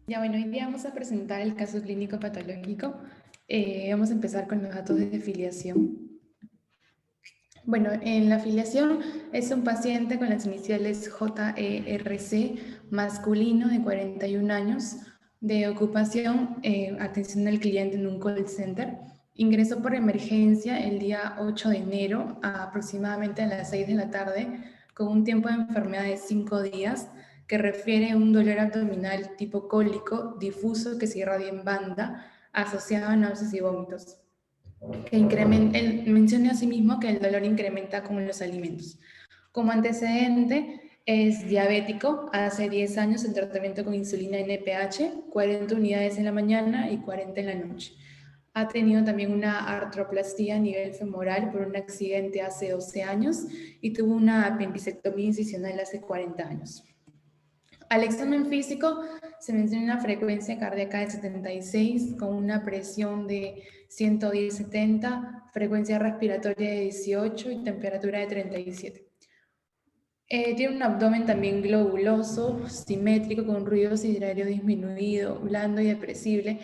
Ya bueno, hoy día vamos a presentar el caso clínico patológico. Vamos a empezar con los datos de filiación. Bueno, en la filiación es un paciente con las iniciales JERC, masculino de 41 años, de ocupación, atención al cliente en un call center. Ingresó por emergencia el día 8 de enero, aproximadamente a las 6 de la tarde, con un tiempo de enfermedad de 5 días, que refiere a un dolor abdominal tipo cólico difuso que se irradia en banda, asociado a náuseas y vómitos que él menciona asimismo que el dolor incrementa con los alimentos. Como antecedente, es diabético, hace 10 años en tratamiento con insulina NPH, 40 unidades en la mañana y 40 en la noche. Ha tenido también una artroplastía a nivel femoral por un accidente hace 12 años y tuvo una apendicectomía incisional hace 40 años. Al examen físico se menciona una frecuencia cardíaca de 76 con una presión de 110-70, frecuencia respiratoria de 18 y temperatura de 37. Tiene un abdomen también globuloso, simétrico, con ruido sideral disminuido, blando y depresible,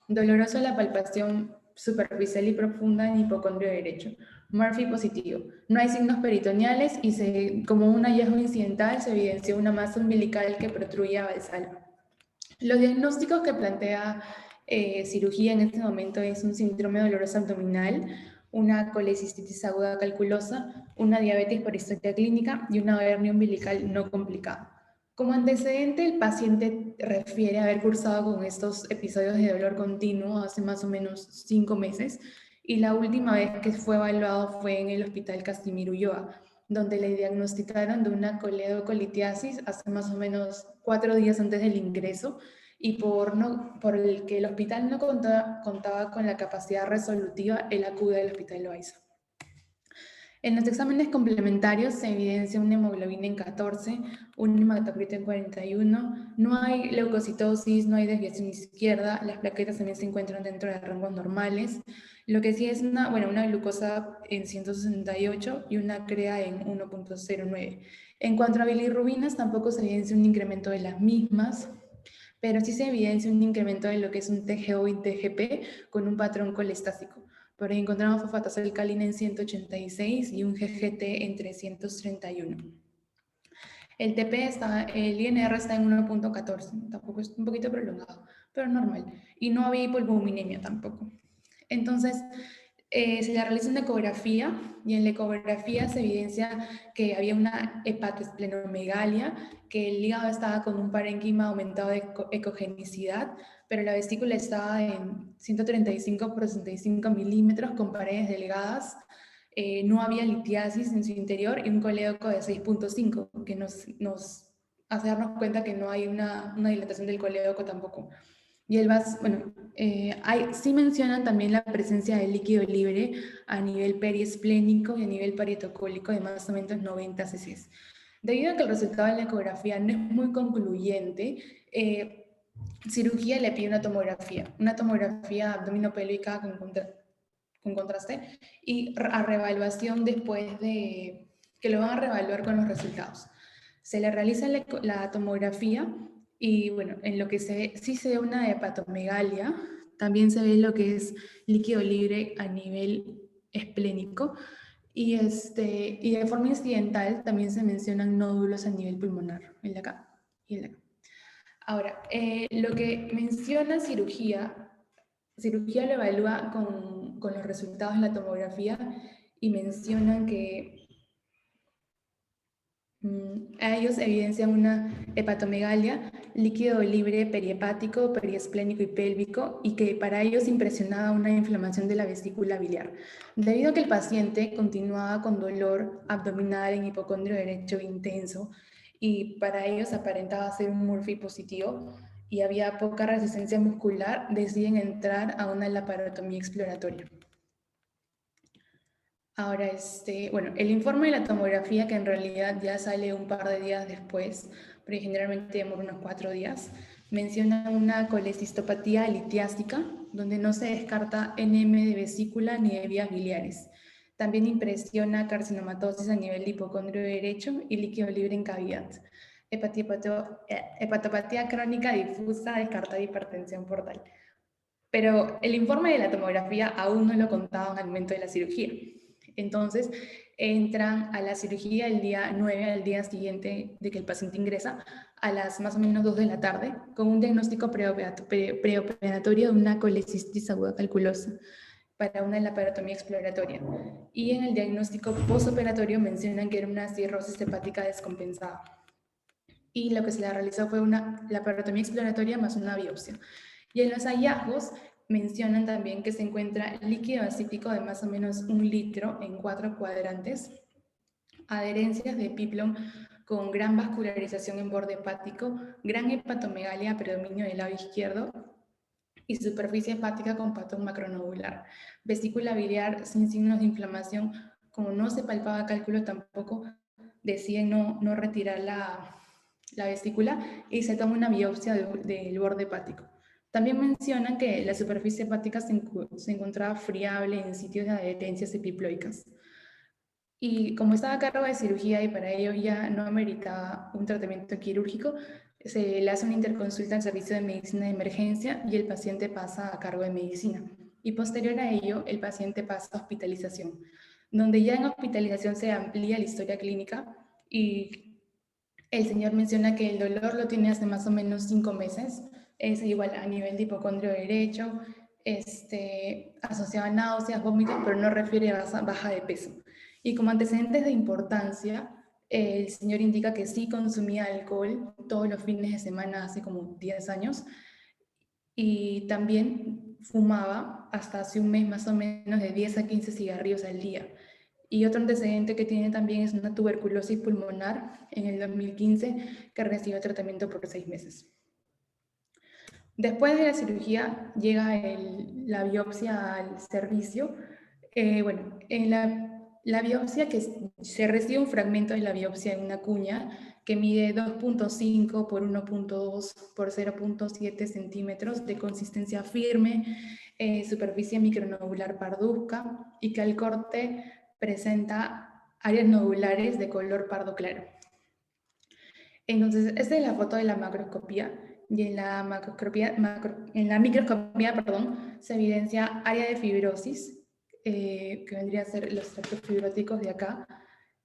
doloroso la palpación superficial y profunda en hipocondrio derecho. Murphy positivo. No hay signos peritoneales y como un hallazgo incidental se evidenció una masa umbilical que protruye a basal. Los diagnósticos que plantea cirugía en este momento es un síndrome doloroso abdominal, una colecistitis aguda calculosa, una diabetes por historia clínica y una hernia umbilical no complicada. Como antecedente, el paciente refiere haber cursado con estos episodios de dolor continuo hace más o menos 5 meses y la última vez que fue evaluado fue en el Hospital Casimiro Ulloa, donde le diagnosticaron de una coledocolitiasis hace más o menos 4 días antes del ingreso y por el que el hospital no contaba con la capacidad resolutiva, él acude al Hospital Loaiza. En los exámenes complementarios se evidencia una hemoglobina en 14, un hematocrito en 41, no hay leucocitosis, no hay desviación izquierda, las plaquetas también se encuentran dentro de rangos normales. Lo que sí es una glucosa en 168 y una CREA en 1.09. En cuanto a bilirrubinas, tampoco se evidencia un incremento de las mismas, pero sí se evidencia un incremento de lo que es un TGO y TGP con un patrón colestático. Por ahí encontramos fosfatasa alcalina en 186 y un GGT en 331. El INR está en 1.14, tampoco es un poquito prolongado, pero normal. Y no había hipolbuminemia tampoco. Entonces, se le realiza una ecografía y en la ecografía se evidencia que había una hepatoesplenomegalia, que el hígado estaba con un parénquima aumentado de ecogenicidad, pero la vesícula estaba en 135 por 65 milímetros con paredes delgadas, no había litiasis en su interior y un colédoco de 6.5, que nos hace darnos cuenta que no hay una dilatación del colédoco tampoco. Y el vas, bueno, sí mencionan también la presencia de líquido libre a nivel periesplénico y a nivel parietocólico de más o menos 90 cc. Debido a que el resultado de la ecografía no es muy concluyente, cirugía le pide una tomografía abdominopélvica con contraste y a reevaluación después de que lo van a reevaluar con los resultados. Se le realiza la tomografía y bueno, en lo que se ve, sí se ve una hepatomegalia, también se ve lo que es líquido libre a nivel esplénico y de forma incidental también se mencionan nódulos a nivel pulmonar, el de acá y el de acá. Ahora, lo que menciona cirugía lo evalúa con los resultados de la tomografía y mencionan que a ellos evidencian una hepatomegalia, líquido libre perihepático, periesplénico y pélvico, y que para ellos impresionaba una inflamación de la vesícula biliar. Debido a que el paciente continuaba con dolor abdominal en hipocondrio derecho intenso, y para ellos aparentaba ser un Murphy positivo, y había poca resistencia muscular, deciden entrar a una laparotomía exploratoria. Ahora, bueno, el informe de la tomografía, que en realidad ya sale un par de días después, pero generalmente demora unos 4 días, menciona una colecistopatía litiástica, donde no se descarta NM de vesícula ni de vías biliares. También impresiona carcinomatosis a nivel de hipocondrio derecho y líquido libre en cavidad. hepatopatía crónica difusa descartada, hipertensión portal. Pero el informe de la tomografía aún no lo contaban al momento de la cirugía. Entonces, entran a la cirugía el día 9, al día siguiente de que el paciente ingresa, a las más o menos 2 de la tarde, con un diagnóstico preoperatorio de una colecistitis aguda calculosa para una laparotomía exploratoria. Y en el diagnóstico postoperatorio mencionan que era una cirrosis hepática descompensada. Y lo que se le realizó fue una laparotomía exploratoria más una biopsia. Y en los hallazgos mencionan también que se encuentra líquido acítico de más o menos 1 litro en 4 cuadrantes, adherencias de Piplon con gran vascularización en borde hepático, gran hepatomegalia, predominio del lado izquierdo, y superficie hepática con patrón macronodular. Vesícula biliar sin signos de inflamación. Como no se palpaba cálculo, tampoco deciden no retirar la vesícula y se toma una biopsia del borde hepático. También mencionan que la superficie hepática se encontraba friable en sitios de adherencias epiploicas. Y como estaba a cargo de cirugía y para ello ya no ameritaba un tratamiento quirúrgico, se le hace una interconsulta al servicio de medicina de emergencia y el paciente pasa a cargo de medicina. Y posterior a ello, el paciente pasa a hospitalización, donde ya en hospitalización se amplía la historia clínica y el señor menciona que el dolor lo tiene hace más o menos 5 meses, es igual a nivel de hipocondrio derecho, asociado a náuseas, vómitos, pero no refiere a baja de peso. Y como antecedentes de importancia, el señor indica que sí consumía alcohol todos los fines de semana hace como 10 años y también fumaba hasta hace un mes más o menos de 10 a 15 cigarrillos al día. Y otro antecedente que tiene también es una tuberculosis pulmonar en el 2015 que recibió tratamiento por 6 meses. Después de la cirugía llega la biopsia al servicio. Bueno, en la biopsia que se recibe un fragmento de la biopsia en una cuña que mide 2.5 por 1.2 por 0.7 centímetros de consistencia firme, superficie micronodular parduzca y que al corte presenta áreas nodulares de color pardo claro. Entonces, esta es la foto de la macroscopía y en la microscopía, se evidencia área de fibrosis, que vendría a ser los tractos fibróticos de acá.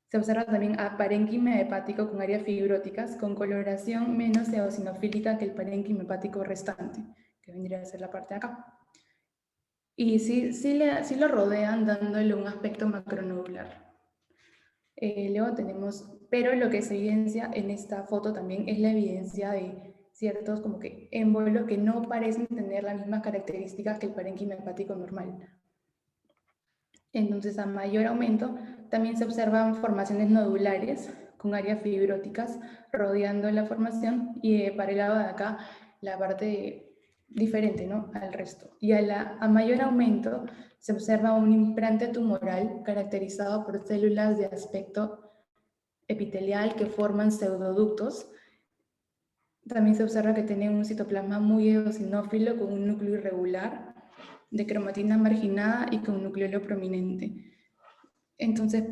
Se observa también a parénquima hepático con áreas fibróticas con coloración menos eosinofílica que el parénquima hepático restante, que vendría a ser la parte de acá. Y sí lo rodean dándole un aspecto macronodular. Luego tenemos, pero lo que se evidencia en esta foto también es la evidencia de ciertos como que émbolos que no parecen tener las mismas características que el parénquima hepático normal. Entonces, a mayor aumento, también se observan formaciones nodulares con áreas fibróticas rodeando la formación y para el lado de acá, la parte diferente, ¿no?, al resto. Y a mayor aumento se observa un implante tumoral caracterizado por células de aspecto epitelial que forman pseudoductos. También se observa que tiene un citoplasma muy eosinófilo con un núcleo irregular, de cromatina marginada y con nucleolo prominente. Entonces,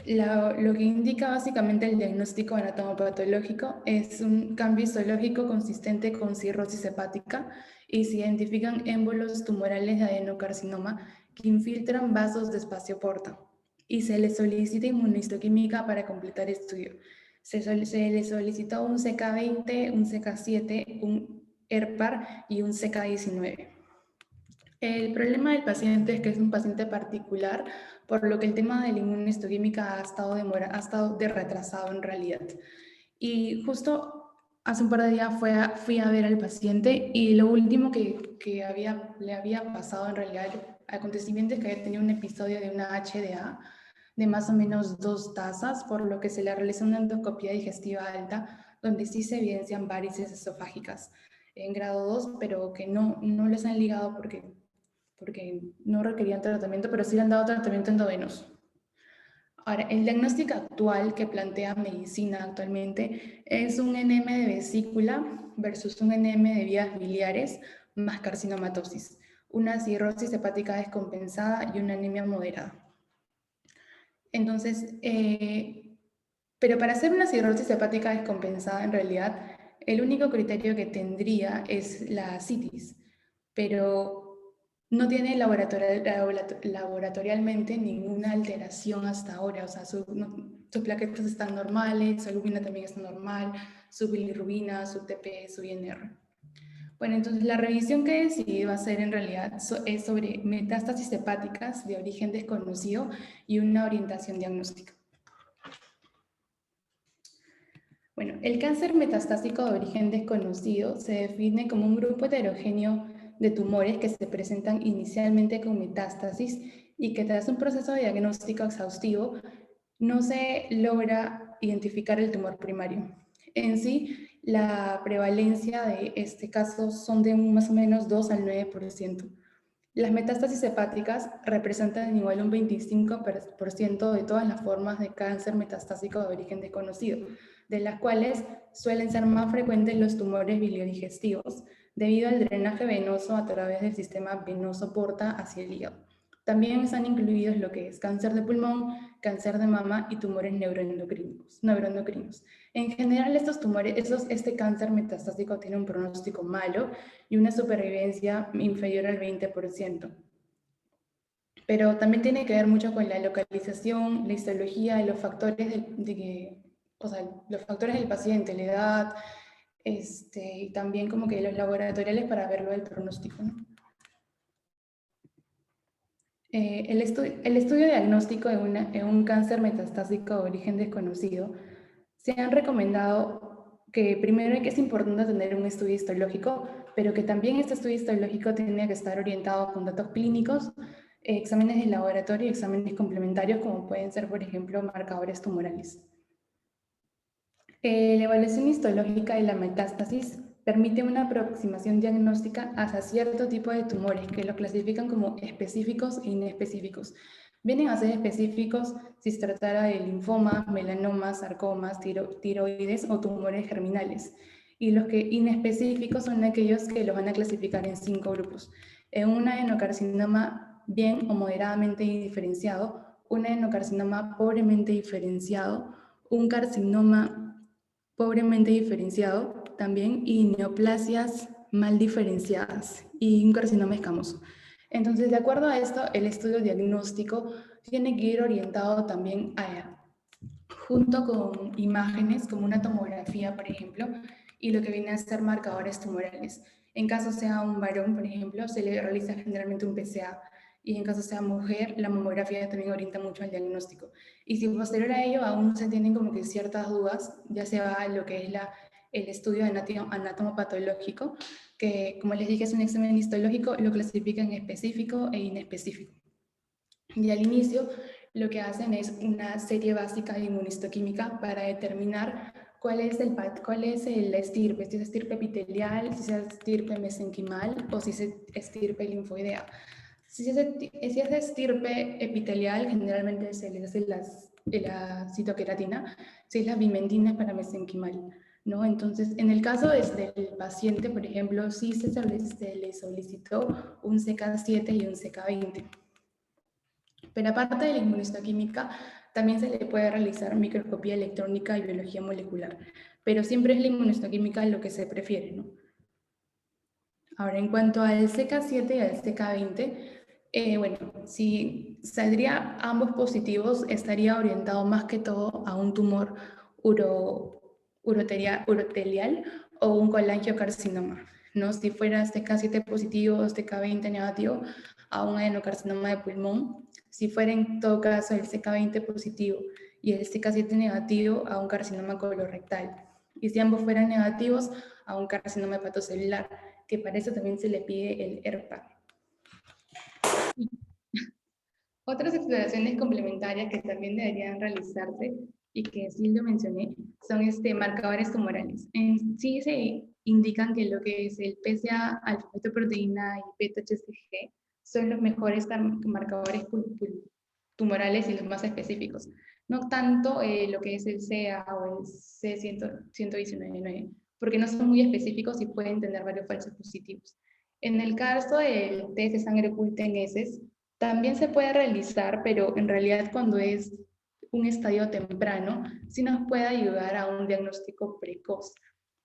lo que indica básicamente el diagnóstico anatomopatológico es un cambio histológico consistente con cirrosis hepática y se identifican émbolos tumorales de adenocarcinoma que infiltran vasos de espacio porta y se le solicita inmunohistoquímica para completar estudio. Se le solicitó un CK20, un CK7, un ERPAR y un CK19. El problema del paciente es que es un paciente particular, por lo que el tema de la inmunohistoquímica ha estado de retrasado en realidad. Y justo hace un par de días fui a ver al paciente y lo último que le había pasado en realidad, el acontecimiento es que había tenido un episodio de una HDA de más o menos 2 tazas, por lo que se le realizó una endoscopia digestiva alta, donde sí se evidencian varices esofágicas en grado 2, pero que no les han ligado porque no requerían tratamiento, pero sí le han dado tratamiento endovenoso. Ahora, el diagnóstico actual que plantea medicina actualmente es un NM de vesícula versus un NM de vías biliares más carcinomatosis, una cirrosis hepática descompensada y una anemia moderada. Entonces, Pero para hacer una cirrosis hepática descompensada, en realidad, el único criterio que tendría es la citis, pero no tiene laboratorialmente ninguna alteración hasta ahora. O sea, sus plaquetas están normales, su albúmina también está normal, su bilirrubina, su TP, su INR. Bueno, entonces la revisión que decidí va a ser en realidad es sobre metástasis hepáticas de origen desconocido y una orientación diagnóstica. Bueno, el cáncer metastásico de origen desconocido se define como un grupo heterogéneo de tumores que se presentan inicialmente con metástasis y que tras un proceso de diagnóstico exhaustivo no se logra identificar el tumor primario. En sí, la prevalencia de este caso son de más o menos 2 al 9%. Las metástasis hepáticas representan igual un 25% de todas las formas de cáncer metastásico de origen desconocido, de las cuales suelen ser más frecuentes los tumores biliodigestivos, debido al drenaje venoso a través del sistema venoso porta hacia el hígado. También están incluidos lo que es cáncer de pulmón, cáncer de mama y tumores neuroendocrinos. En general, estos tumores, este cáncer metastásico tiene un pronóstico malo y una supervivencia inferior al 20%. Pero también tiene que ver mucho con la localización, la histología y los factores los factores del paciente, la edad, y también como que los laboratoriales para verlo del pronóstico, ¿no? El estudio diagnóstico de un cáncer metastásico de origen desconocido se han recomendado que primero que es importante tener un estudio histológico, pero que también este estudio histológico tiene que estar orientado con datos clínicos, exámenes de laboratorio y exámenes complementarios como pueden ser, por ejemplo, marcadores tumorales. La evaluación histológica de la metástasis permite una aproximación diagnóstica hacia cierto tipo de tumores que los clasifican como específicos e inespecíficos. Vienen a ser específicos si se tratara de linfoma, melanomas, sarcomas, tiroides o tumores germinales. Y los que inespecíficos son aquellos que los van a clasificar en 5 grupos. En un adenocarcinoma bien o moderadamente indiferenciado, un adenocarcinoma pobremente diferenciado, un carcinoma pobremente diferenciado también y neoplasias mal diferenciadas y un carcinoma escamoso. Entonces, de acuerdo a esto, el estudio diagnóstico tiene que ir orientado también junto con imágenes como una tomografía, por ejemplo, y lo que viene a ser marcadores tumorales. En caso sea un varón, por ejemplo, se le realiza generalmente un PSA, y en caso sea mujer, la mamografía también orienta mucho al diagnóstico. Y si posterior a ello aún se tienen como que ciertas dudas, ya se va a lo que es el estudio anatomopatológico, que como les dije es un examen histológico, lo clasifica en específico e inespecífico. Y al inicio lo que hacen es una serie básica de inmunistoquímica para determinar cuál es la estirpe, si es estirpe epitelial, si es estirpe mesenquimal o si es estirpe linfoidea. Si es estirpe epitelial, generalmente se le hace la citoqueratina, si es la bimentina para mesenquimal, ¿no? Entonces, en el caso del paciente, por ejemplo, sí se le solicitó un CK7 y un CK20. Pero aparte de la inmunistoquímica, también se le puede realizar microscopía electrónica y biología molecular, pero siempre es la inmunistoquímica lo que se prefiere, ¿no? Ahora, en cuanto al CK7 y al CK20, bueno, si saldría ambos positivos, estaría orientado más que todo a un tumor urotelial o un colangiocarcinoma, ¿no? Si fuera CK7 positivo o CK20 negativo, a un adenocarcinoma de pulmón. Si fuera en todo caso el CK20 positivo y el CK7 negativo, a un carcinoma colorectal. Y si ambos fueran negativos, a un carcinoma hepatocelular, que para eso también se le pide el ERPA. Otras exploraciones complementarias que también deberían realizarse y que sí lo mencioné son marcadores tumorales. En sí se indican que lo que es el PSA, alfa-fetoproteína y beta-HCG son los mejores marcadores tumorales y los más específicos. No tanto lo que es el CA o el C119, porque no son muy específicos y pueden tener varios falsos positivos. En el caso del test de sangre oculta en heces, también se puede realizar, pero en realidad cuando es un estadio temprano, sí nos puede ayudar a un diagnóstico precoz,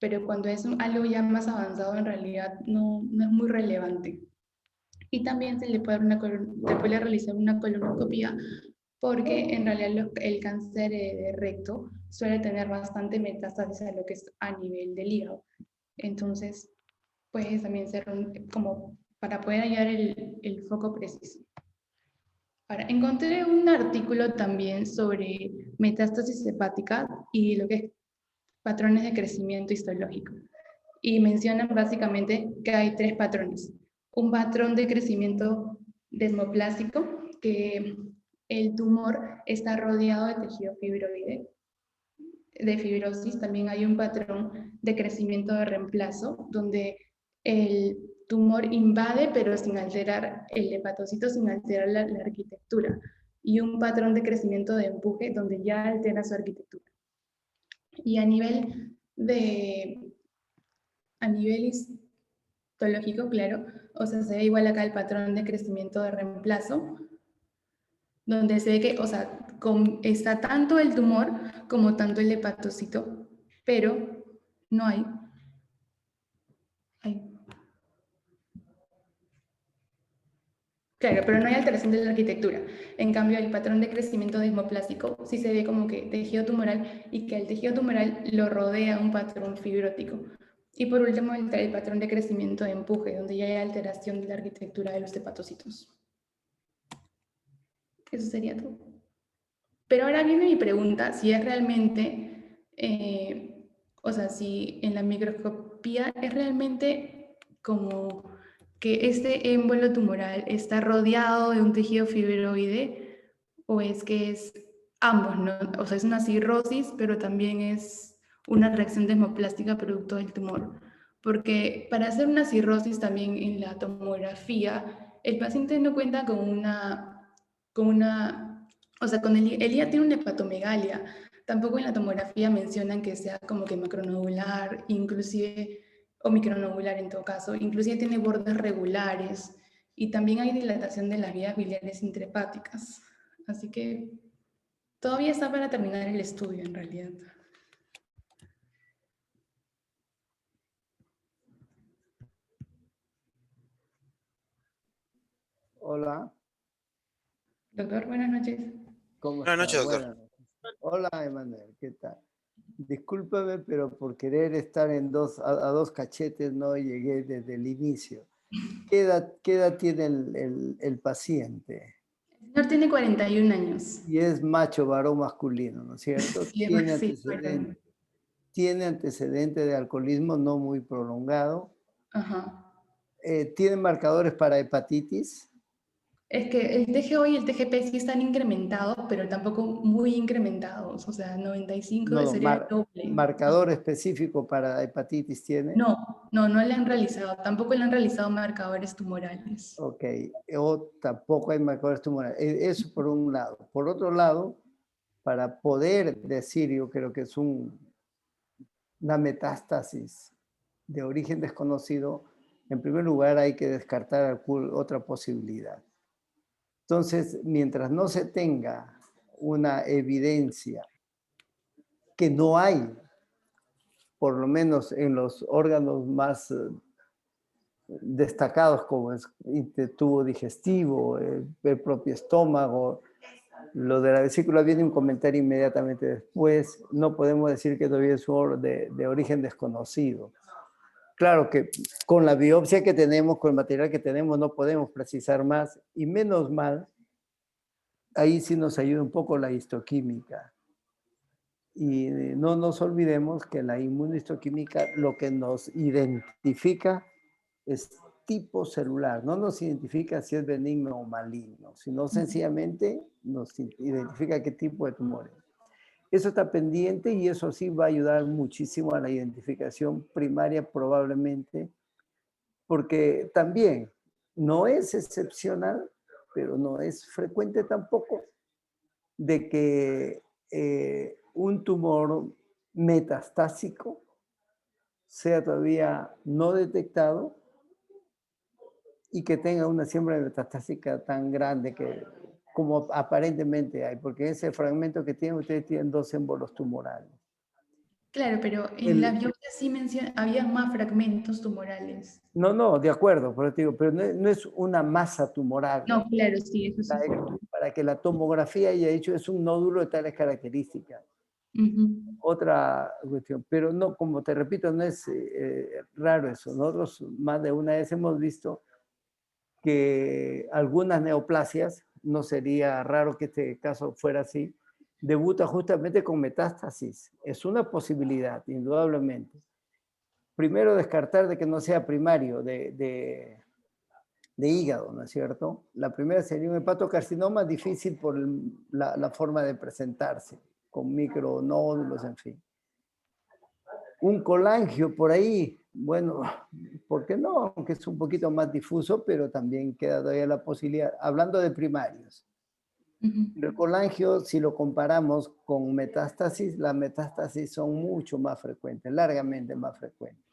pero cuando es algo ya más avanzado, en realidad no es muy relevante. Y también se le puede, se puede realizar una colonoscopia porque en realidad el cáncer de recto suele tener bastante metástasis a lo que es a nivel del hígado. Entonces, puede también ser como para poder hallar el foco preciso. Ahora, encontré un artículo también sobre metástasis hepática y lo que es patrones de crecimiento histológico. Y mencionan básicamente que hay tres patrones. Un patrón de crecimiento desmoplásico, que el tumor está rodeado de tejido fibroide, de fibrosis. También hay un patrón de crecimiento de reemplazo, donde el tumor invade pero sin alterar el hepatocito, sin alterar la arquitectura. Y un patrón de crecimiento de empuje, donde ya altera su arquitectura. Y a nivel histológico, claro, o sea, se ve igual acá el patrón de crecimiento de reemplazo, donde se ve que, o sea, está tanto el tumor como tanto el hepatocito, pero no hay. Claro, pero no hay alteración de la arquitectura. En cambio, el patrón de crecimiento desmoplásico sí se ve como que tejido tumoral y que el tejido tumoral lo rodea un patrón fibrótico. Y por último, el patrón de crecimiento de empuje, donde ya hay alteración de la arquitectura de los hepatocitos. Eso sería todo. Pero ahora viene mi pregunta, si es realmente, o sea, si en la microscopía es realmente como que este émbolo tumoral está rodeado de un tejido fibroide o es que es ambos, ¿no? O sea, es una cirrosis, pero también es una reacción desmoplástica producto del tumor. Porque para hacer una cirrosis también en la tomografía, el paciente no cuenta o sea, con el hígado tiene una hepatomegalia. Tampoco en la tomografía mencionan que sea como que macronodular, inclusive, o micronodular en todo caso, inclusive tiene bordes regulares y también hay dilatación de las vías biliares intrahepáticas. Así que todavía está para terminar el estudio en realidad. Hola, Doctor, buenas noches. ¿cómo Buenas está? noches, doctor. Buenas noches. Hola, Emanuel, ¿qué tal? Discúlpame, pero por querer estar a dos cachetes no llegué desde el inicio. ¿Qué edad tiene el paciente? El señor tiene 41 años. Y es macho, varón, masculino, ¿no es cierto? Sí, sí, bueno. Tiene antecedente de alcoholismo no muy prolongado. Ajá. ¿Tiene marcadores para hepatitis? Es que el TGO y el TGP sí están incrementados, pero tampoco muy incrementados. O sea, 95 No, sería el doble. marcador específico para hepatitis tiene. No le han realizado. Tampoco le han realizado marcadores tumorales. Ok, o tampoco hay marcadores tumorales. Eso por un lado. Por otro lado, para poder decir, yo creo que es una metástasis de origen desconocido, en primer lugar hay que descartar otra posibilidad. Entonces, mientras no se tenga una evidencia que no hay, por lo menos en los órganos más destacados como es el tubo digestivo, el propio estómago, lo de la vesícula viene un comentario inmediatamente después, no podemos decir que todavía es de origen desconocido. Claro que con la biopsia que tenemos, con el material que tenemos, no podemos precisar más, y menos mal, ahí sí nos ayuda un poco la histoquímica. Y no nos olvidemos que la inmunohistoquímica lo que nos identifica es tipo celular, no nos identifica si es benigno o maligno, sino sencillamente nos identifica qué tipo de tumores. Eso está pendiente y eso sí va a ayudar muchísimo a la identificación primaria probablemente, porque también no es excepcional, pero no es frecuente tampoco, de que un tumor metastásico sea todavía no detectado y que tenga una siembra metastásica tan grande como aparentemente hay, porque ese fragmento que tienen, ustedes tienen 2 émbolos tumorales. Claro, pero en la biopsia sí menciona, había más fragmentos tumorales. No, de acuerdo, pero te digo, pero no es una masa tumoral. No, claro, sí, eso sí fue. Para que la tomografía haya dicho es un nódulo de tales características. Ujú. Otra cuestión, pero no, como te repito, no es raro eso. Nosotros más de una vez hemos visto que algunas neoplasias, no sería raro que este caso fuera así, debuta justamente con metástasis. Es una posibilidad, indudablemente. Primero, descartar de que no sea primario de hígado, ¿no es cierto? La primera sería un hepatocarcinoma difícil por la forma de presentarse, con micronódulos, en fin. Un colangio por ahí, bueno, ¿por qué no? Aunque es un poquito más difuso, pero también queda todavía la posibilidad, hablando de primarios. El colangio, si lo comparamos con metástasis, las metástasis son mucho más frecuentes, largamente más frecuentes.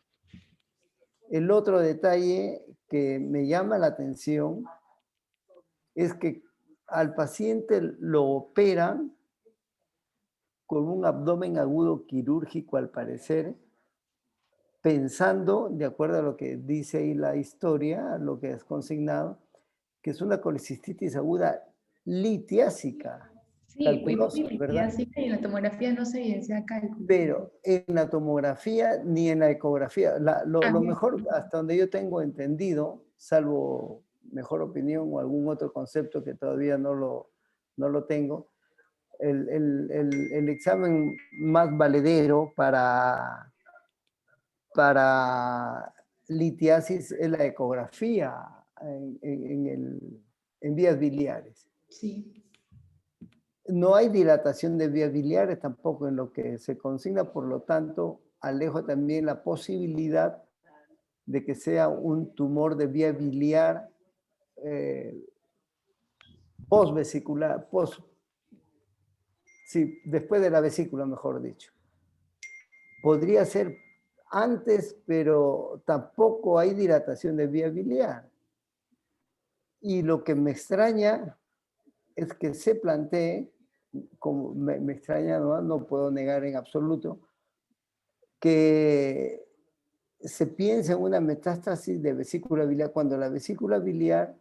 El otro detalle que me llama la atención es que al paciente lo operan con un abdomen agudo quirúrgico, al parecer, pensando, de acuerdo a lo que dice ahí la historia, lo que es consignado, que es una colecistitis aguda litiásica, Sí, calculosa, y ¿verdad? así que en la tomografía no se evidencia cálculo. Pero en la tomografía ni en la ecografía, Ah, lo bien. mejor, hasta donde yo tengo entendido, salvo mejor opinión o algún otro concepto que todavía no lo tengo, el examen más valedero para litiasis es la ecografía en vías biliares. Sí. No hay dilatación de vías biliares tampoco en lo que se consigna, por lo tanto, alejo también la posibilidad de que sea un tumor de vía biliar eh, postvesicular, sí, después de la vesícula, mejor dicho. Podría ser antes, pero tampoco hay dilatación de vía biliar. Y lo que me extraña es que se plantee, como me extraña, no puedo negar en absoluto, que se piensa en una metástasis de vesícula biliar cuando la vesícula biliar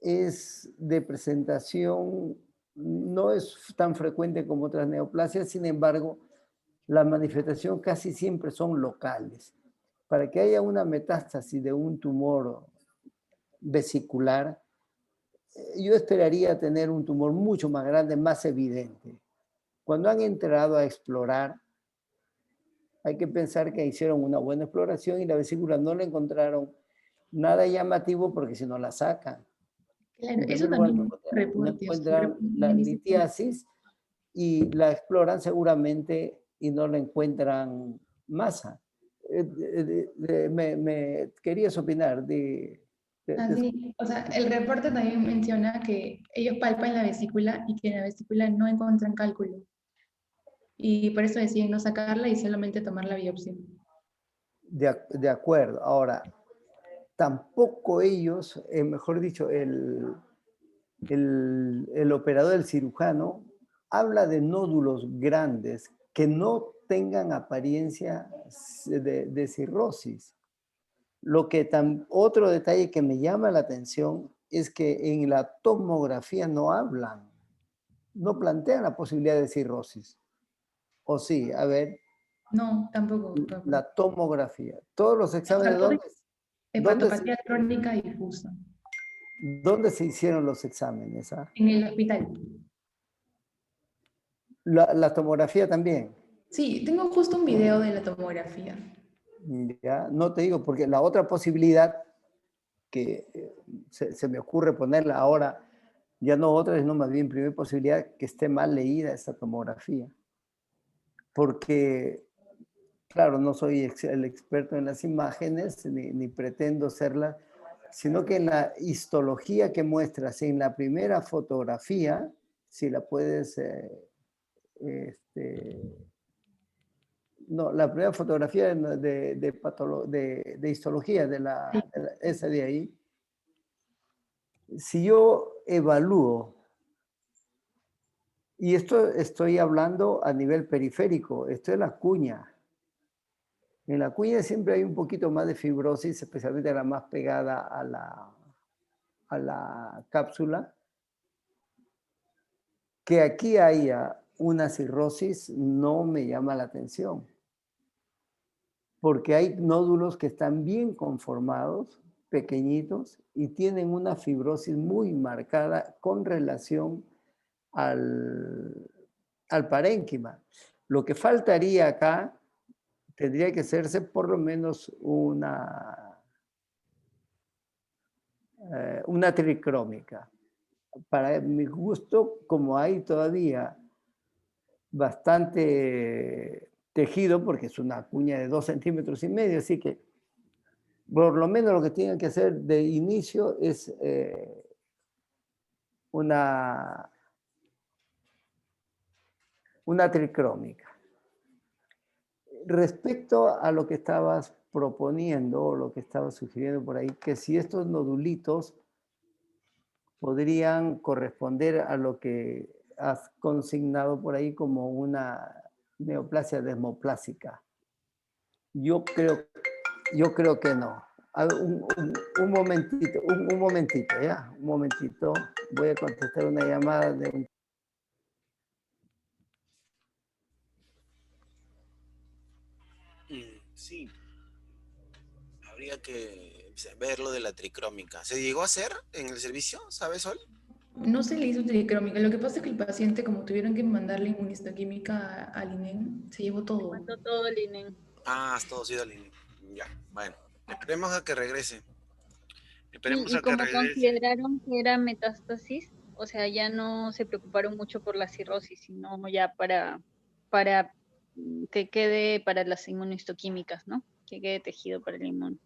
es de presentación, no es tan frecuente como otras neoplasias, sin embargo, la manifestación casi siempre son locales. Para que haya una metástasis de un tumor vesicular, yo esperaría tener un tumor mucho más grande, más evidente. Cuando han entrado a explorar, hay que pensar que hicieron una buena exploración y la vesícula no le encontraron nada llamativo porque si no la sacan. Claro, En eso primer lugar, también no reporte, o sea, el encuentran reporte la también dice que litiasis y la exploran seguramente y no la encuentran masa. Me querías opinar así, o sea, el reporte también menciona que ellos palpan la vesícula y que en la vesícula no encuentran cálculo. Y por eso deciden no sacarla y solamente tomar la biopsia. de acuerdo. Ahora, tampoco ellos, mejor dicho, el operador, el cirujano, habla de nódulos grandes que no tengan apariencia de cirrosis. Otro detalle que me llama la atención es que en la tomografía no hablan, no plantean la posibilidad de cirrosis. O sí, a ver, No, tampoco, doctor. la tomografía. Todos los exámenes, Hepatopatía crónica difusa. dónde se hicieron los exámenes? ¿Ah? En el hospital. La tomografía también. Sí, tengo justo un video de la tomografía. Ya, no te digo, porque la otra posibilidad que se me ocurre ponerla ahora, ya no otra, sino más bien primera posibilidad, que esté mal leída esta tomografía. Porque, claro, no soy el experto en las imágenes, ni pretendo serla, sino que en la histología que muestras en la primera fotografía, si la puedes este, no, la primera fotografía de histología, esa de ahí, si yo evalúo Y esto estoy hablando a nivel periférico, esto es la cuña. En la cuña siempre hay un poquito más de fibrosis, especialmente la más pegada a la cápsula. Que aquí haya una cirrosis no me llama la atención, porque hay nódulos que están bien conformados, pequeñitos, y tienen una fibrosis muy marcada con relación al parénquima. Lo que faltaría acá tendría que hacerse por lo menos una tricrómica. Para mi gusto, como hay todavía bastante tejido, porque es una cuña de 2,5 centímetros, así que por lo menos lo que tienen que hacer de inicio es una, una tricrómica. Respecto a lo que estabas proponiendo o lo que estabas sugiriendo por ahí, que si estos nodulitos podrían corresponder a lo que has consignado por ahí como una neoplasia desmoplásica. Yo creo, yo creo que no. Un momentito, un momentito, ¿ya? Un momentito. Voy a contestar una llamada de un... Sí, habría que ver lo de la tricrómica. ¿Se llegó a hacer en el servicio, sabes, Sol? No se le hizo tricrómica. Lo que pasa es que el paciente, como tuvieron que mandarle inmunistoquímica al INEM, se llevó Se todo. mandó todo el INEM. Ah, todo sido al INE. Ya, bueno. Esperemos a que regrese. Sí, Esperemos y a que como regrese. consideraron que era metástasis, o sea, ya no se preocuparon mucho por la cirrosis, sino ya para que quede para las inmunohistoquímicas, ¿no? Que quede tejido para el inmuno.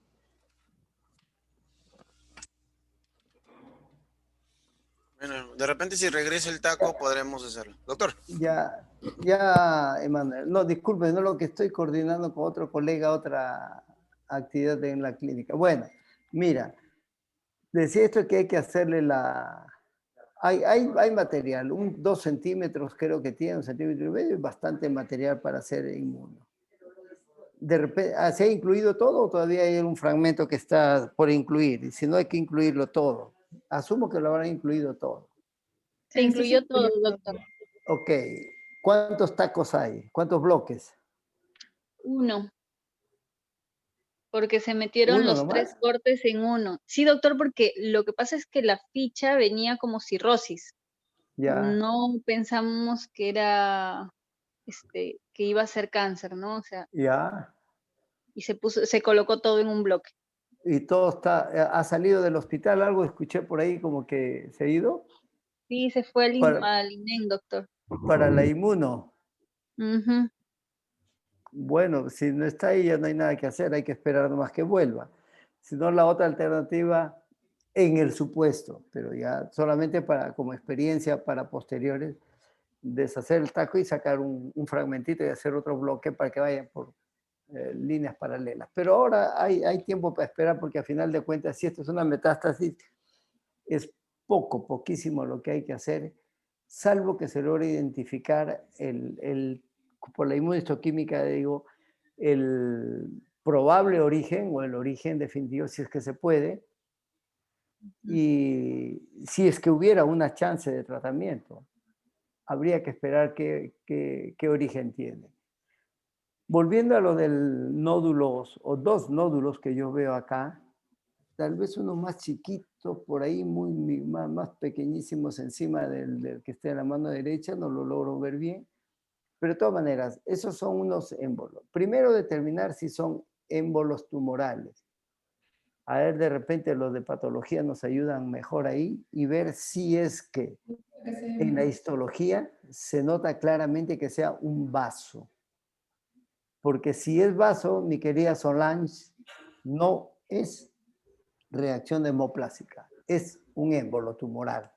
Bueno, de repente si regresa el taco podremos hacerlo. Doctor. Ya, ya, Emanuel. No, disculpe, no lo que estoy coordinando con otro colega, otra actividad en la clínica. Bueno, mira, decía esto que hay que hacerle la... Hay material, 2 centímetros creo que tiene, 1,5 centímetros, es bastante material para hacer inmuno. De repente, ¿se ha incluido todo o todavía hay un fragmento que está por incluir? Y si no, hay que incluirlo todo. Asumo que lo habrán incluido todo. Se Sí, incluyó sí, todo, doctor. Ok, ¿cuántos tacos hay? ¿Cuántos bloques? Uno, porque se metieron ¿Uno los 3 nomás? cortes en uno. Sí, doctor, porque lo que pasa es que la ficha venía como cirrosis. Ya, No pensamos que era, que iba a ser cáncer, ¿no? O sea, ya. y se colocó todo en un bloque. Y todo está, ha salido del hospital, algo escuché por ahí como que se ha ido Sí, se fue para, al INEM, doctor. para la inmuno. Ujú. Bueno, si no está ahí ya no hay nada que hacer, hay que esperar nomás que vuelva. Si no, la otra alternativa en el supuesto, pero ya solamente para, como experiencia para posteriores, deshacer el taco y sacar un fragmentito y hacer otro bloque para que vayan por líneas paralelas. Pero ahora hay tiempo para esperar porque a final de cuentas, si esto es una metástasis, es poquísimo lo que hay que hacer, salvo que se logre identificar por la inmunohistoquímica, digo, el probable origen o el origen definitivo, si es que se puede, y si es que hubiera una chance de tratamiento, habría que esperar qué origen tiene. Volviendo a lo del nódulos o 2 nódulos que yo veo acá, tal vez uno más chiquito, por ahí más pequeñísimos encima del que esté en la mano derecha, no lo logro ver bien, pero de todas maneras, esos son unos émbolos. Primero determinar si son émbolos tumorales. A ver, de repente los de patología nos ayudan mejor ahí y ver si es que en la histología se nota claramente que sea un vaso. Porque si es vaso, mi querida Solange, no es reacción hemoplásica, es un émbolo tumoral.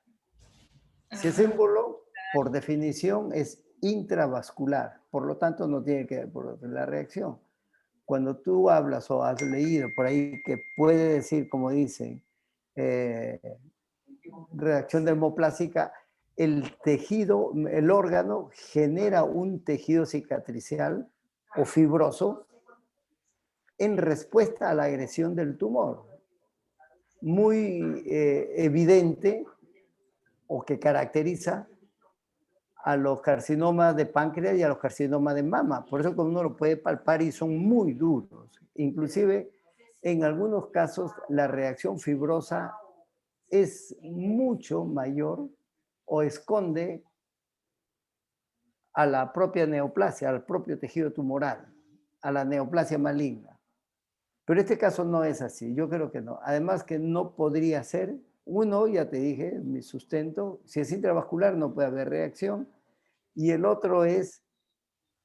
Si es émbolo, por definición es intravascular, por lo tanto no tiene que ver la reacción. Cuando tú hablas o has leído por ahí que puede decir, como dicen, reacción dermoplásica, el tejido, el órgano genera un tejido cicatricial o fibroso en respuesta a la agresión del tumor. Muy evidente o que caracteriza a los carcinomas de páncreas y a los carcinomas de mama. Por eso que uno lo puede palpar y son muy duros. Inclusive, en algunos casos, la reacción fibrosa es mucho mayor o esconde a la propia neoplasia, al propio tejido tumoral, a la neoplasia maligna. Pero este caso no es así, yo creo que no. Además que no podría ser, uno, ya te dije, mi sustento, si es intravascular no puede haber reacción, y el otro es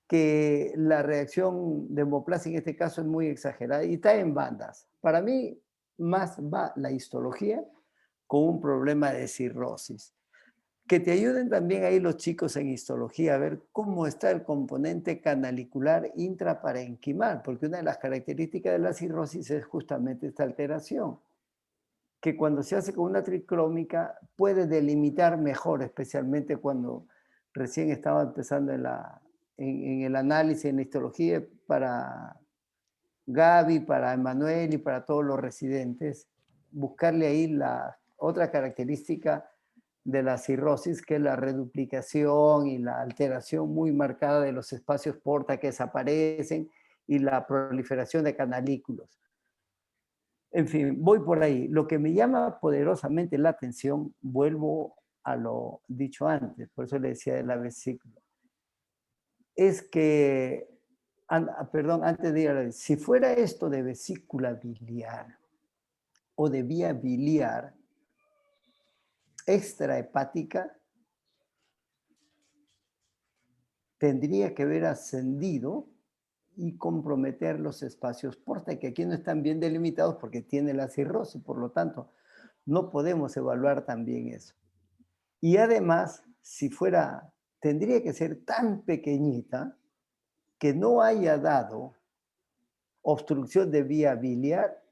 que la reacción de hemoplasia en este caso es muy exagerada y está en bandas. Para mí, más va la histología con un problema de cirrosis. Que te ayuden también ahí los chicos en histología a ver cómo está el componente canalicular intraparenquimal, porque una de las características de la cirrosis es justamente esta alteración, que cuando se hace con una tricrómica puede delimitar mejor, especialmente cuando recién estaba empezando en el análisis, en la histología, para Gaby, para Emanuel y para todos los residentes, buscarle ahí la otra característica de la cirrosis, que es la reduplicación y la alteración muy marcada de los espacios porta que desaparecen y la proliferación de canalículos. En fin, voy por ahí. Lo que me llama poderosamente la atención, vuelvo a lo dicho antes, por eso le decía de la vesícula, es que, perdón, antes de ir a la, si fuera esto de vesícula biliar o de vía biliar extrahepática, tendría que haber ascendido y comprometer los espacios porta, que aquí no están bien delimitados porque tiene la cirrosis, por lo tanto, no podemos evaluar también eso. Y además, si fuera, tendría que ser tan pequeñita que no haya dado obstrucción de vía biliar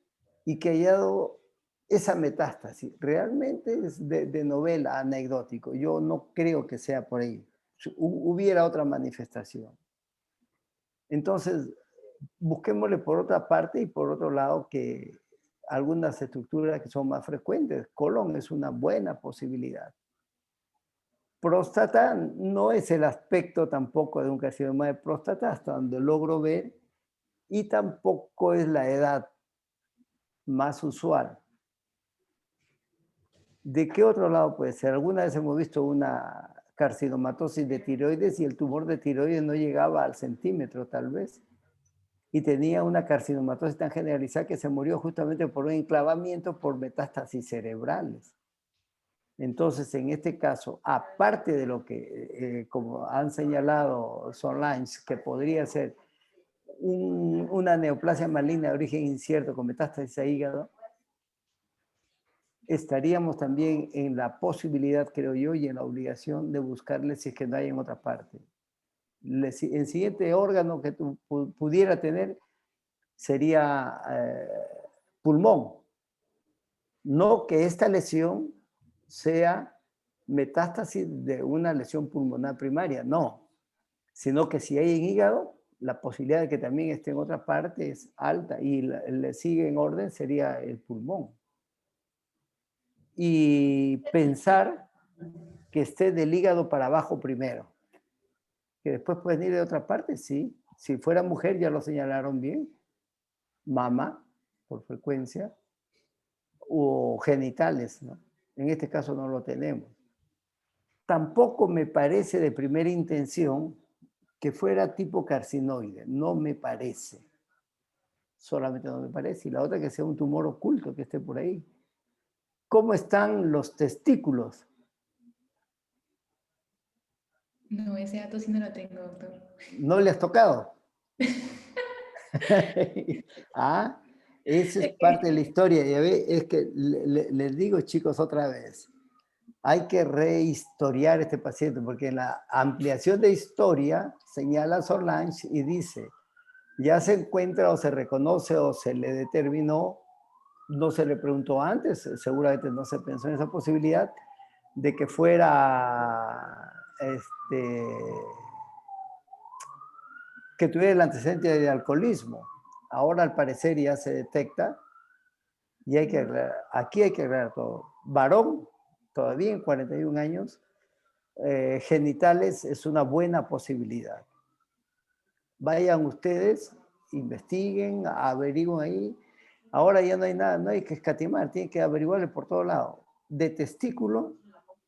y que haya dado esa metástasis. Realmente es de novela, anecdótico. Yo no creo que sea por ahí. Hubiera otra manifestación. Entonces, busquémosle por otra parte y por otro lado que algunas estructuras que son más frecuentes. Colon es una buena posibilidad. Próstata no es el aspecto tampoco de un carcinoma de próstata hasta donde logro ver, y tampoco es la edad más usual. ¿De qué otro lado puede ser? Alguna vez hemos visto una carcinomatosis de tiroides y el tumor de tiroides no llegaba al centímetro tal vez, y tenía una carcinomatosis tan generalizada que se murió justamente por un enclavamiento por metástasis cerebrales. Entonces, en este caso, aparte de lo que, como han señalado Solange, que podría ser una neoplasia maligna de origen incierto con metástasis a hígado, estaríamos también en la posibilidad, creo yo, y en la obligación de buscarle si es que no hay en otra parte. El siguiente órgano que tú pudiera tener sería pulmón. No que esta lesión sea metástasis de una lesión pulmonar primaria, no. Sino que si hay en hígado, la posibilidad de que también esté en otra parte es alta y le sigue en orden sería el pulmón. Y pensar que esté del hígado para abajo primero. Que después pueden ir de otra parte, sí. Si fuera mujer, ya lo señalaron bien. Mama, por frecuencia, o genitales, ¿no? En este caso no lo tenemos. Tampoco me parece de primera intención que fuera tipo carcinoide, no me parece. Solamente no me parece. Y la otra que sea un tumor oculto que esté por ahí. ¿Cómo están los testículos? No, ese dato sí no lo tengo, doctor. ¿No le has tocado? Ah, eso es parte de la historia. Ya ve, es que les digo, chicos, otra vez, hay que rehistoriar este paciente, porque en la ampliación de historia señala Solange y dice, ya se encuentra o se reconoce o se le determinó, no se le preguntó antes, seguramente no se pensó en esa posibilidad, de que fuera, que tuviera el antecedente de alcoholismo. Ahora al parecer ya se detecta y hay que aclarar, aquí hay que aclarar todo. Varón, todavía en 41 años, genitales es una buena posibilidad. Vayan ustedes, investiguen, averigüen ahí. Ahora ya no hay nada, no hay que escatimar, tienen que averiguarle por todo lado. De testículo,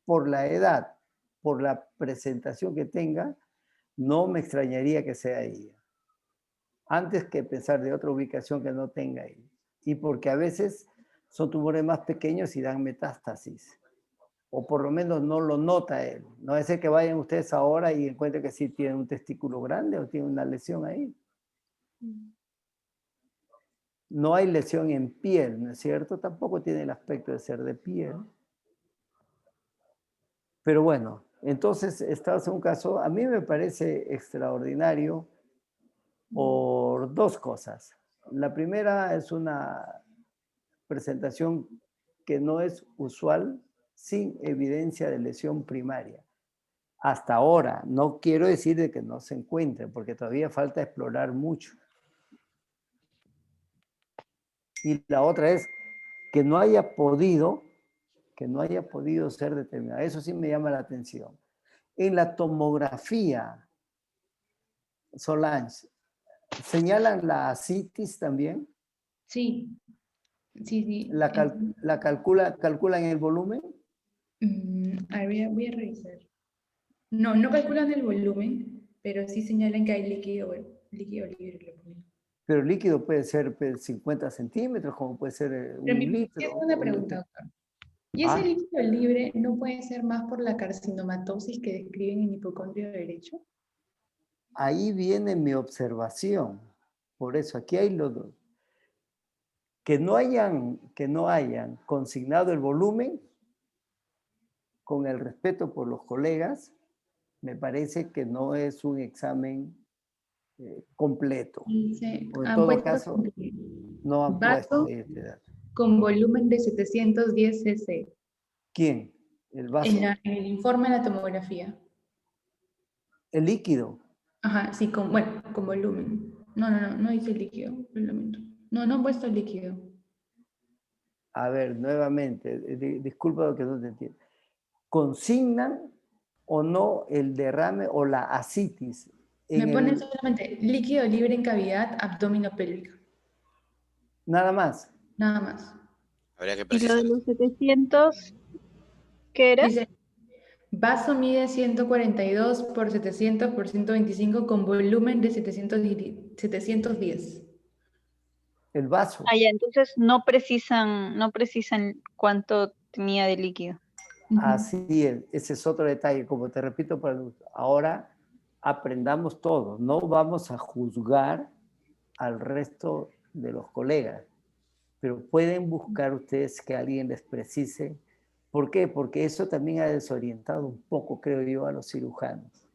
por la edad, por la presentación que tenga, no me extrañaría que sea ella. Antes que pensar de otra ubicación que no tenga ahí. Y porque a veces son tumores más pequeños y dan metástasis. O por lo menos no lo nota él. No es que vayan ustedes ahora y encuentren que sí tiene un testículo grande o tiene una lesión ahí. No hay lesión en piel, ¿no es cierto? Tampoco tiene el aspecto de ser de piel. Pero bueno, entonces estás en un caso, a mí me parece extraordinario por dos cosas. La primera es una presentación que no es usual sin evidencia de lesión primaria. Hasta ahora, no quiero decir de que no se encuentre, porque todavía falta explorar mucho. Y la otra es que no haya podido ser determinada. Eso sí me llama la atención. En la tomografía, Solange, ¿señalan la ascitis también? Sí, sí, sí. ¿La calculan el volumen? A ver, voy a revisar. No, no calculan el volumen, pero sí señalan que hay líquido, líquido libre. Lo ponen. Pero el líquido puede ser 50 centímetros, como puede ser Pero un litro. es una pregunta, doctor. ¿Y ese Ah, líquido libre no puede ser más por la carcinomatosis que describen en hipocondrio derecho? ahí viene mi observación. Por eso, aquí hay los dos. Que no hayan consignado el volumen, con el respeto por los colegas, me parece que no es un examen completo. Dice, O en han todo puesto caso, no han puesto vaso este dato. con volumen de 710 cc ¿Quién? ¿El vaso? en el informe de la tomografía. El líquido. Ajá, sí, bueno, con volumen. No dice líquido, lo lamento. No han puesto líquido. A ver, nuevamente, disculpa lo que no te entiendo. ¿Consignan o no el derrame o la ascitis Me en pone el... solamente líquido libre en cavidad abdominopélvica. Nada más? Nada más. Habría que Y lo de precisar. los 700, ¿qué era? Dice, vaso mide 142 por 700 por 125 con volumen de 710. El vaso. Ah, ya, entonces no precisan cuánto tenía de líquido. Así es, ese es otro detalle, como te repito, ahora aprendamos todo, no vamos a juzgar al resto de los colegas, pero pueden buscar ustedes que alguien les precise. ¿Por qué? Porque eso también ha desorientado un poco, creo yo, a los cirujanos.